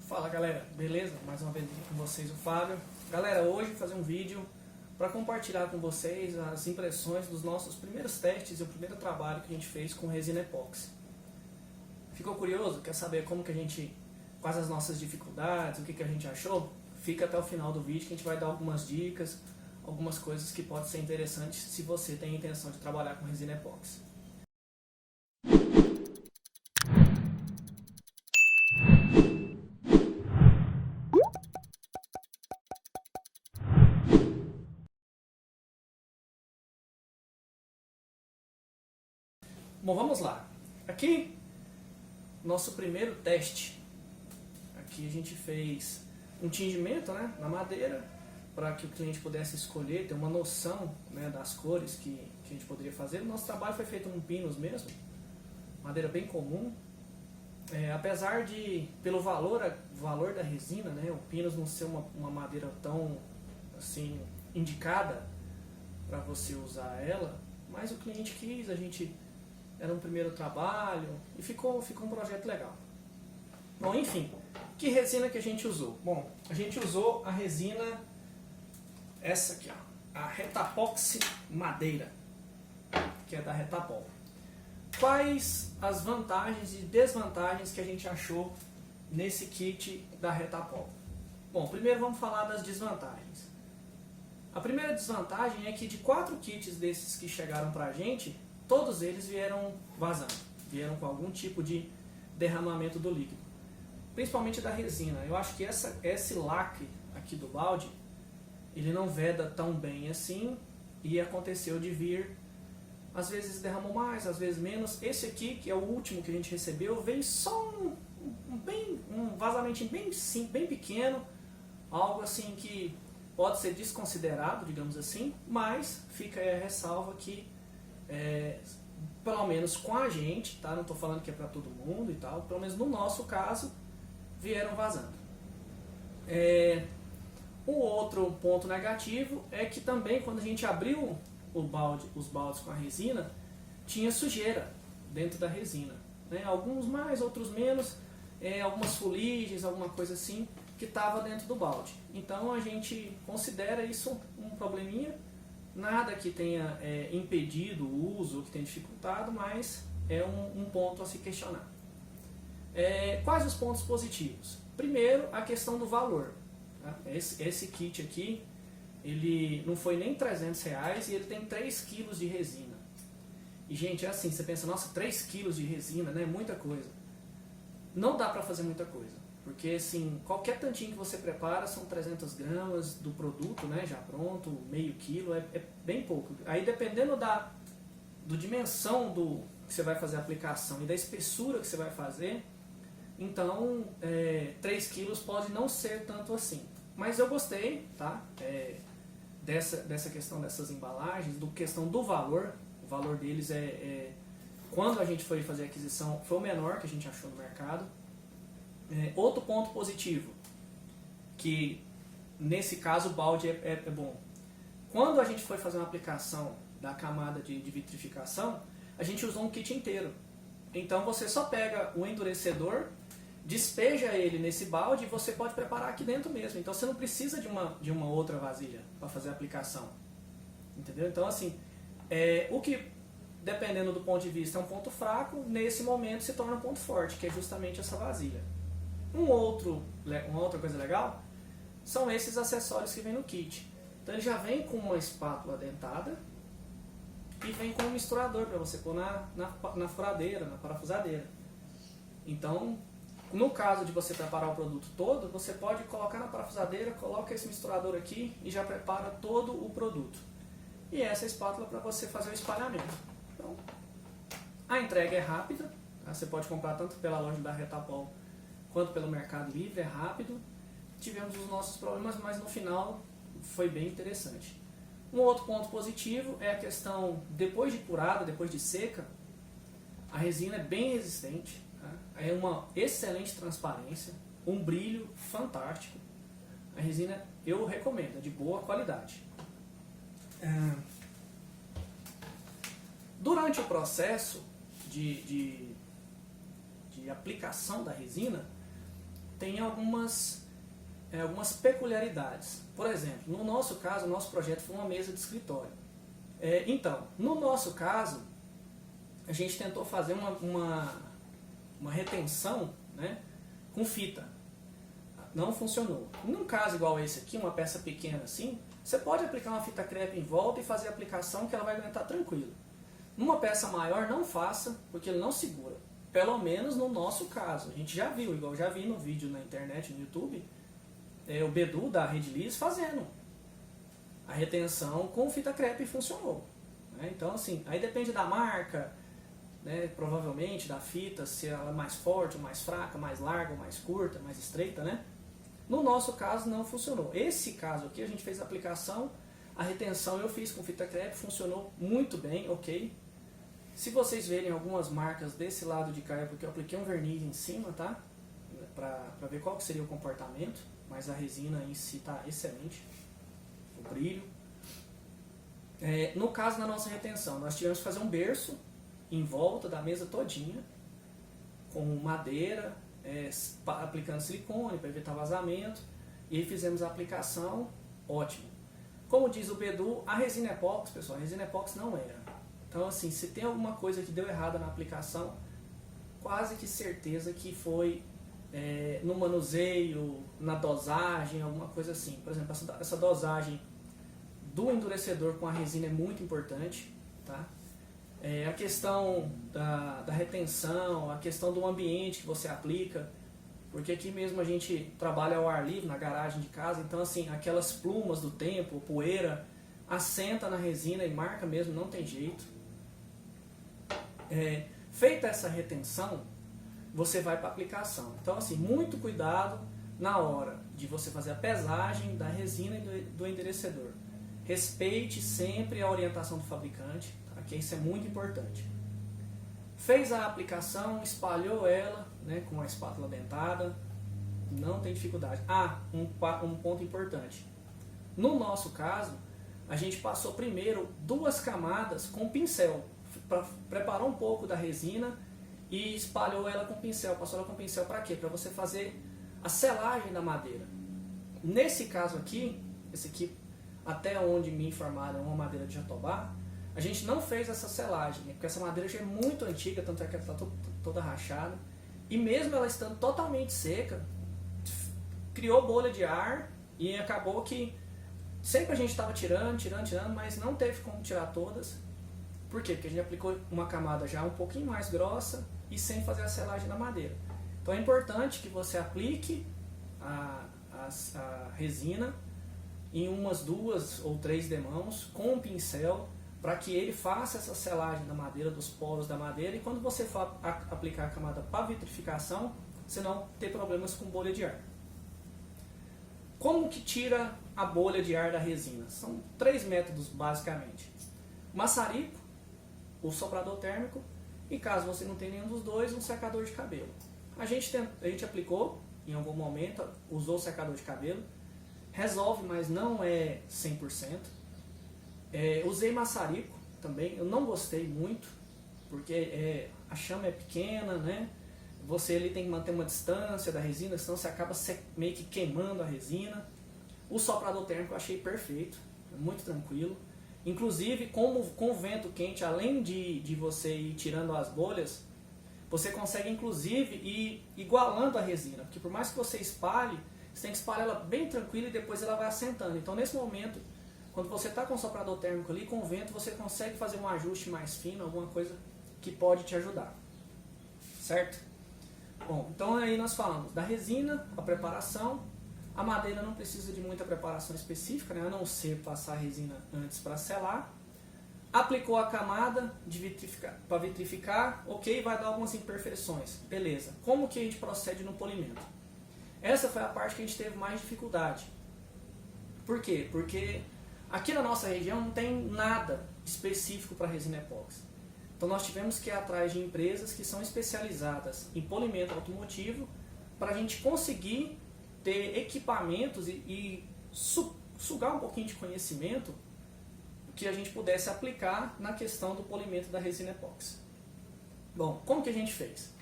Fala galera, beleza? Mais uma vez aqui com vocês o Fábio. Galera, hoje vou fazer um vídeo para compartilhar com vocês as impressões dos nossos primeiros testes e o primeiro trabalho que a gente fez com resina epóxi. Ficou curioso? Quer saber quais as nossas dificuldades, o que a gente achou? Fica até o final do vídeo que a gente vai dar algumas dicas, algumas coisas que podem ser interessantes se você tem a intenção de trabalhar com resina epóxi. Bom, vamos lá. Aqui, nosso primeiro teste. Aqui a gente fez um tingimento, na madeira, para que o cliente pudesse escolher, ter uma noção, das cores que a gente poderia fazer. O nosso trabalho foi feito num pinus mesmo, madeira bem comum. Apesar de, pelo valor da resina, o pinus não ser uma madeira tão assim, indicada para você usar ela, mas o cliente quis, era um primeiro trabalho e ficou um projeto legal. Bom, enfim, que resina que a gente usou? Bom, a gente usou a resina, essa aqui, ó, a Retapoxy Madeira, que é da Retapol. Quais as vantagens e desvantagens que a gente achou nesse kit da Retapol? Bom, primeiro vamos falar das desvantagens. A primeira desvantagem é que de 4 kits desses que chegaram pra gente, todos eles vieram vazando, vieram com algum tipo de derramamento do líquido, principalmente da resina. Eu acho que esse lacre aqui do balde, ele não veda tão bem assim, e aconteceu de vir, às vezes derramou mais, às vezes menos. Esse aqui, que é o último que a gente recebeu, veio só um vazamento bem pequeno, algo assim que pode ser desconsiderado, digamos assim, mas fica aí a ressalva que pelo menos com a gente, tá? Não estou falando que é para todo mundo e tal, pelo menos no nosso caso, vieram vazando. Um outro ponto negativo é que também quando a gente abriu os baldes com a resina, tinha sujeira dentro da resina, alguns mais, outros menos, algumas fuligens, alguma coisa assim, que estava dentro do balde. Então a gente considera isso um probleminha. Nada que tenha impedido o uso, que tenha dificultado, mas é um ponto a se questionar. Quais os pontos positivos? Primeiro, a questão do valor. Tá? Esse kit aqui, ele não foi nem R$300 e ele tem 3 kg de resina. E gente, é assim, você pensa, nossa, 3 kg de resina, muita coisa. Não dá para fazer muita coisa. Porque assim, qualquer tantinho que você prepara são 300 gramas do produto, já pronto, meio quilo, é bem pouco. Aí dependendo da dimensão que você vai fazer a aplicação e da espessura que você vai fazer, então 3 quilos pode não ser tanto assim. Mas eu gostei, tá? Dessa questão dessas embalagens, questão do valor. O valor deles quando a gente foi fazer a aquisição, foi o menor que a gente achou no mercado. Outro ponto positivo, que nesse caso o balde é bom. Quando a gente foi fazer uma aplicação da camada de vitrificação, a gente usou um kit inteiro. Então você só pega o endurecedor, despeja ele nesse balde e você pode preparar aqui dentro mesmo. Então você não precisa de uma outra vasilha para fazer a aplicação. Entendeu? Então assim, o que dependendo do ponto de vista é um ponto fraco, nesse momento se torna um ponto forte, que é justamente essa vasilha. Uma outra coisa legal são esses acessórios que vem no kit. Então ele já vem com uma espátula dentada e vem com um misturador para você pôr na furadeira, na parafusadeira. Então, no caso de você preparar o produto todo, você pode colocar na parafusadeira, coloca esse misturador aqui e já prepara todo o produto. E essa espátula para você fazer o espalhamento. Então, a entrega é rápida, tá? Você pode comprar tanto pela loja da Retapol quanto pelo Mercado Livre, é rápido. Tivemos os nossos problemas, mas no final foi bem interessante. Um outro ponto positivo é a questão, depois de curada, depois de seca, a resina é bem resistente, tá? É uma excelente transparência, um brilho fantástico. A resina eu recomendo, é de boa qualidade. Durante o processo de aplicação da resina, tem algumas peculiaridades. Por exemplo, no nosso caso, o nosso projeto foi uma mesa de escritório. Então, no nosso caso, a gente tentou fazer uma retenção, né, com fita. Não funcionou. Num caso igual esse aqui, uma peça pequena assim, você pode aplicar uma fita crepe em volta e fazer a aplicação que ela vai aguentar tranquilo. Numa peça maior, não faça, porque ele não segura. Pelo menos no nosso caso. A gente já viu, igual eu já vi no vídeo na internet, no YouTube, o Bedu da Rediliz fazendo a retenção com fita crepe e funcionou. Né? Então, assim, aí depende da marca, né, provavelmente da fita, se ela é mais forte ou mais fraca, mais larga ou mais curta, mais estreita, né? No nosso caso não funcionou. Esse caso aqui a gente fez a aplicação, a retenção eu fiz com fita crepe, funcionou muito bem, ok? Se vocês verem algumas marcas desse lado de cá é porque eu apliquei um verniz em cima, tá? Pra ver qual que seria o comportamento, mas a resina em si tá excelente, o brilho. No caso da nossa retenção, nós tivemos que fazer um berço em volta da mesa todinha, com madeira, aplicando silicone para evitar vazamento, e aí fizemos a aplicação, ótimo. Como diz o Bedu, a resina epóxi, pessoal, a resina epóxi não era. Então, assim, se tem alguma coisa que deu errada na aplicação, quase que certeza que foi no manuseio, na dosagem, alguma coisa assim. Por exemplo, essa dosagem do endurecedor com a resina é muito importante, tá? A questão da retenção, a questão do ambiente que você aplica, porque aqui mesmo a gente trabalha ao ar livre, na garagem de casa, então assim, aquelas plumas do tempo, poeira, assenta na resina e marca mesmo, não tem jeito. Feita essa retenção, você vai para a aplicação. Então assim, muito cuidado na hora de você fazer a pesagem da resina e do endurecedor. Respeite sempre a orientação do fabricante, que isso é muito importante. Fez a aplicação, espalhou ela, né, com a espátula dentada, não tem dificuldade. Um ponto importante. No nosso caso, a gente passou primeiro 2 camadas com pincel, preparou um pouco da resina e espalhou ela com pincel. Passou ela com pincel para quê? Para você fazer a selagem da madeira. Nesse caso aqui, esse aqui, até onde me informaram, é uma madeira de jatobá. A gente não fez essa selagem, porque essa madeira já é muito antiga, tanto é que ela está toda rachada. E mesmo ela estando totalmente seca, criou bolha de ar e acabou que sempre a gente estava tirando, mas não teve como tirar todas. Por quê? Porque a gente aplicou uma camada já um pouquinho mais grossa e sem fazer a selagem na madeira. Então é importante que você aplique a resina em umas 2 ou 3 demãos com um pincel, para que ele faça essa selagem da madeira, dos poros da madeira, e quando você for aplicar a camada para vitrificação, você não ter problemas com bolha de ar. Como que tira a bolha de ar da resina? São 3 métodos basicamente. Maçarico, o soprador térmico, e caso você não tenha nenhum dos dois, um secador de cabelo. A gente aplicou, em algum momento, usou o secador de cabelo, resolve, mas não é 100%. Usei maçarico também, eu não gostei muito, porque a chama é pequena, né? Você ali tem que manter uma distância da resina, senão você acaba meio que queimando a resina. O soprador térmico eu achei perfeito, muito tranquilo. Inclusive, com o vento quente, além de você ir tirando as bolhas, você consegue inclusive ir igualando a resina, porque por mais que você espalhe, você tem que espalhar ela bem tranquila e depois ela vai assentando. Então nesse momento, quando você está com o soprador térmico ali, com o vento, você consegue fazer um ajuste mais fino, alguma coisa que pode te ajudar. Certo? Bom, então aí nós falamos da resina, a preparação. A madeira não precisa de muita preparação específica, né? A não ser passar a resina antes para selar. Aplicou a camada para vitrificar, ok, vai dar algumas imperfeições. Beleza. Como que a gente procede no polimento? Essa foi a parte que a gente teve mais dificuldade. Por quê? Porque aqui na nossa região não tem nada específico para resina epóxi. Então nós tivemos que ir atrás de empresas que são especializadas em polimento automotivo para a gente conseguir ter equipamentos e sugar um pouquinho de conhecimento que a gente pudesse aplicar na questão do polimento da resina epóxi. Bom, como que a gente fez?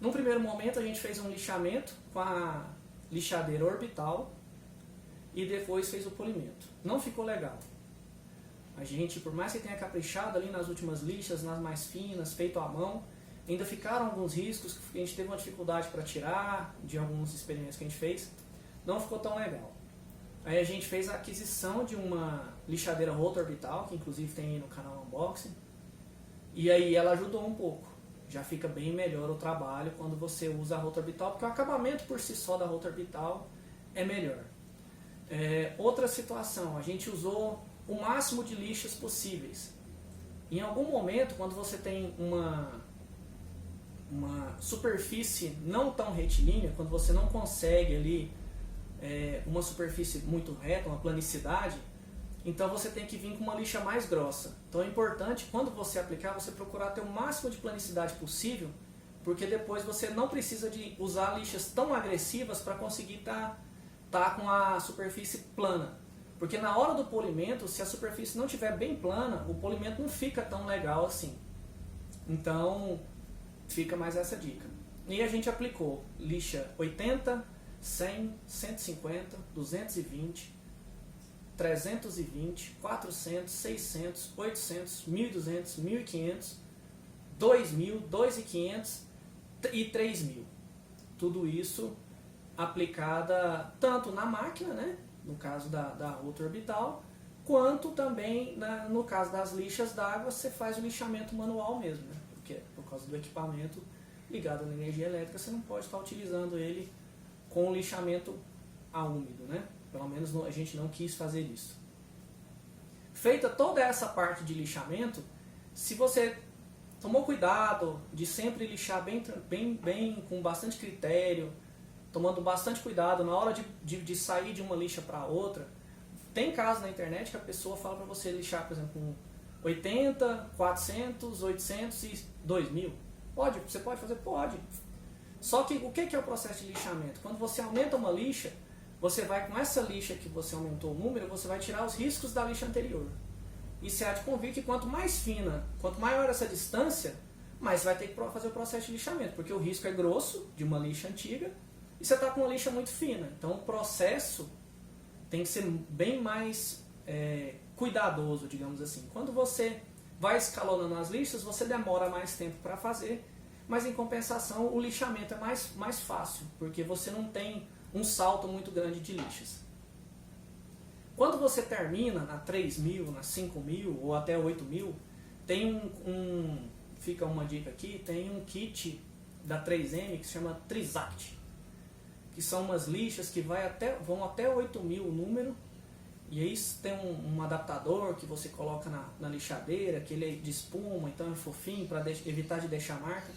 Num primeiro momento a gente fez um lixamento com a lixadeira orbital e depois fez o polimento. Não ficou legal. A gente, por mais que tenha caprichado ali nas últimas lixas, nas mais finas, feito à mão, ainda ficaram alguns riscos que a gente teve uma dificuldade para tirar de alguns experimentos que a gente fez. Não ficou tão legal. Aí a gente fez a aquisição de uma lixadeira rota orbital, que inclusive tem aí no canal Unboxing. E aí ela ajudou um pouco. Já fica bem melhor o trabalho quando você usa a rota orbital, porque o acabamento por si só da rota orbital é melhor. Outra situação, a gente usou o máximo de lixas possíveis. Em algum momento, quando você tem uma superfície não tão retilínea, quando você não consegue ali uma superfície muito reta, uma planicidade, então você tem que vir com uma lixa mais grossa. Então é importante, quando você aplicar, você procurar ter o máximo de planicidade possível, porque depois você não precisa de usar lixas tão agressivas para conseguir tá com a superfície plana. Porque na hora do polimento, se a superfície não estiver bem plana, o polimento não fica tão legal assim. Então, fica mais essa dica. E a gente aplicou lixa 80, 100, 150, 220, 320, 400, 600, 800, 1200, 1500, 2000, 2500 e 3000. Tudo isso aplicada tanto na máquina, né, no caso da rota orbital, quanto também no caso das lixas d'água, você faz o lixamento manual mesmo, né, porque por causa do equipamento ligado na energia elétrica, você não pode estar utilizando ele com o lixamento a úmido, né? Pelo menos a gente não quis fazer isso. Feita toda essa parte de lixamento, se você tomou cuidado de sempre lixar bem com bastante critério, tomando bastante cuidado na hora de sair de uma lixa para outra, tem casos na internet que a pessoa fala para você lixar, por exemplo, com 80, 400, 800 e 2000. Você pode fazer? Pode. Só que o que é o processo de lixamento? Quando você aumenta uma lixa, você vai com essa lixa que você aumentou o número, você vai tirar os riscos da lixa anterior. E você há de convir que quanto mais fina, quanto maior essa distância, mais você vai ter que fazer o processo de lixamento, porque o risco é grosso de uma lixa antiga e você está com uma lixa muito fina. Então o processo tem que ser bem mais cuidadoso, digamos assim. Quando você vai escalonando as lixas, você demora mais tempo para fazer, mas em compensação o lixamento é mais fácil, porque você não tem um salto muito grande de lixas. Quando você termina na 3000, na 5000 ou até 8000, tem fica uma dica aqui, tem um kit da 3M que se chama Trisact, que são umas lixas que vão até 8000 o número, e aí tem um adaptador que você coloca na lixadeira, que ele é de espuma, então é fofinho para evitar de deixar marca.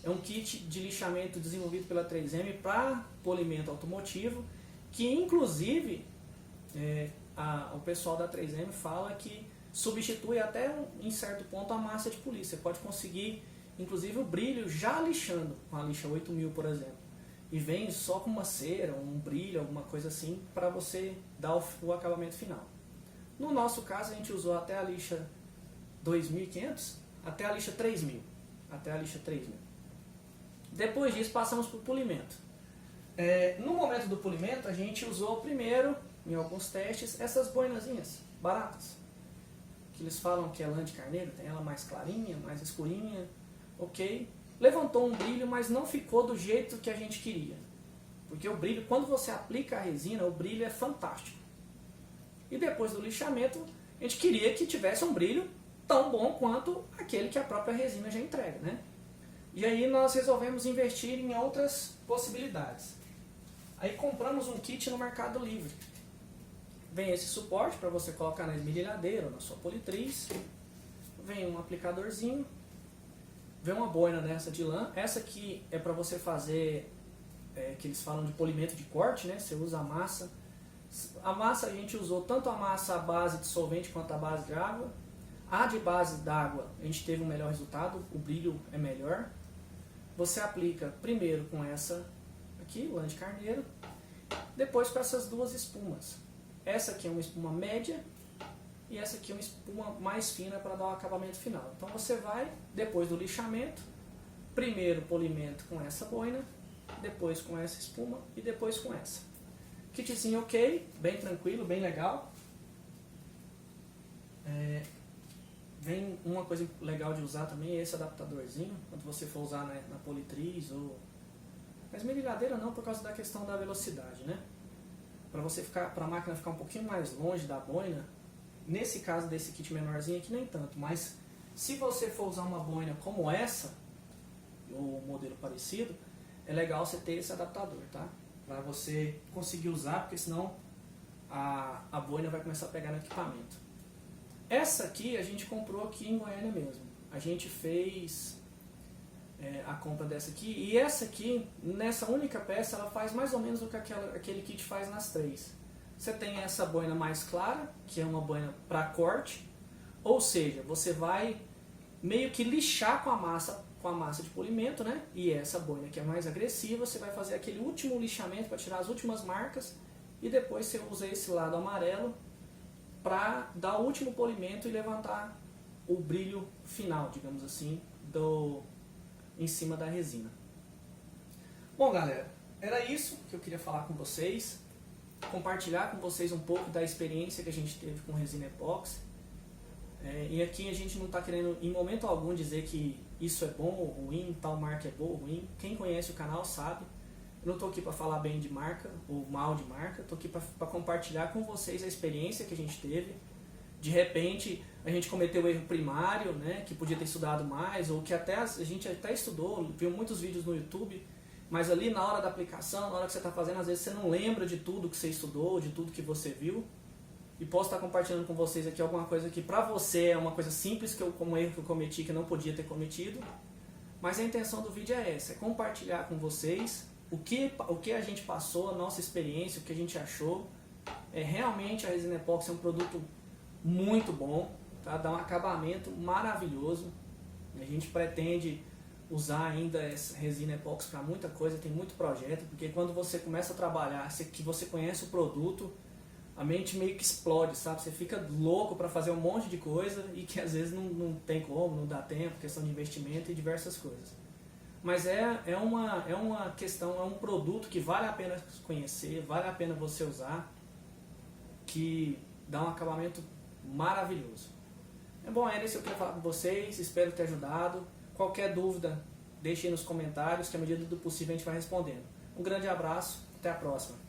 É um kit de lixamento desenvolvido pela 3M para polimento automotivo, que inclusive o pessoal da 3M fala que substitui até em certo ponto a massa de polícia. Você pode conseguir inclusive o brilho já lixando, com a lixa 8000 por exemplo. E vem só com uma cera, um brilho, alguma coisa assim, para você dar o acabamento final. No nosso caso a gente usou até a lixa 2500, até a lixa 3000. Até a lixa 3000. Depois disso passamos para o polimento. No momento do polimento a gente usou primeiro, em alguns testes, essas boinazinhas baratas, que eles falam que é lã de carneiro, tem ela mais clarinha, mais escurinha, ok. Levantou um brilho, mas não ficou do jeito que a gente queria. Porque o brilho, quando você aplica a resina, o brilho é fantástico. E depois do lixamento, a gente queria que tivesse um brilho tão bom quanto aquele que a própria resina já entrega, né? E aí nós resolvemos investir em outras possibilidades. Aí compramos um kit no Mercado Livre. Vem esse suporte para você colocar na esmerilhadeira ou na sua politriz. Vem um aplicadorzinho. Vem uma boina dessa de lã. Essa aqui é para você fazer, que eles falam de polimento de corte, né? Você usa a massa. A massa a gente usou tanto a massa à base de solvente quanto a base de água. A de base d'água a gente teve um melhor resultado, o brilho é melhor. Você aplica primeiro com essa aqui, lã de carneiro, depois com essas duas espumas. Essa aqui é uma espuma média e essa aqui é uma espuma mais fina para dar o acabamento final. Então você vai, depois do lixamento, primeiro polimento com essa boina, depois com essa espuma e depois com essa. Kitzinho ok, bem tranquilo, bem legal. Vem uma coisa legal de usar também, é esse adaptadorzinho, quando você for usar na politriz ou... Mas esmerilhadeira não, por causa da questão da velocidade, né? Para a máquina ficar um pouquinho mais longe da boina, nesse caso desse kit menorzinho aqui nem tanto, mas se você for usar uma boina como essa, ou modelo parecido, é legal você ter esse adaptador, tá? Para você conseguir usar, porque senão a boina vai começar a pegar no equipamento. Essa aqui a gente comprou aqui em Goiânia mesmo. A gente fez a compra dessa aqui. E essa aqui, nessa única peça, ela faz mais ou menos o que aquele kit faz nas três. Você tem essa boina mais clara, que é uma boina para corte. Ou seja, você vai meio que lixar com a massa de polimento, né? E essa boina que é mais agressiva, você vai fazer aquele último lixamento para tirar as últimas marcas. E depois você usa esse lado amarelo para dar o último polimento e levantar o brilho final, digamos assim, em cima da resina. Bom, galera, era isso que eu queria falar com vocês, compartilhar com vocês um pouco da experiência que a gente teve com resina epóxi. E aqui a gente não está querendo em momento algum dizer que isso é bom ou ruim, tal marca é boa ou ruim. Quem conhece o canal sabe. Eu não estou aqui para falar bem de marca ou mal de marca, estou aqui para compartilhar com vocês a experiência que a gente teve. De repente a gente cometeu o erro primário, né, que podia ter estudado mais, ou que a gente até estudou, viu muitos vídeos no YouTube, mas ali na hora da aplicação, na hora que você está fazendo, às vezes você não lembra de tudo que você estudou, de tudo que você viu. E posso estar compartilhando com vocês aqui alguma coisa que para você é uma coisa simples, como um erro que eu cometi, que eu não podia ter cometido. Mas a intenção do vídeo é essa, é compartilhar com vocês o que a gente passou, a nossa experiência, o que a gente achou. Realmente a resina epóxi é um produto muito bom, tá? Dá um acabamento maravilhoso. A gente pretende usar ainda essa resina epóxi para muita coisa, tem muito projeto, porque quando você começa a trabalhar, que você conhece o produto, a mente meio que explode, sabe? Você fica louco para fazer um monte de coisa e que às vezes não tem como, não dá tempo, questão de investimento e diversas coisas. Mas é uma questão, é um produto que vale a pena conhecer, vale a pena você usar, que dá um acabamento maravilhoso. Bom, era isso que eu queria falar com vocês, espero ter ajudado. Qualquer dúvida, deixe aí nos comentários, que à medida do possível a gente vai respondendo. Um grande abraço, até a próxima.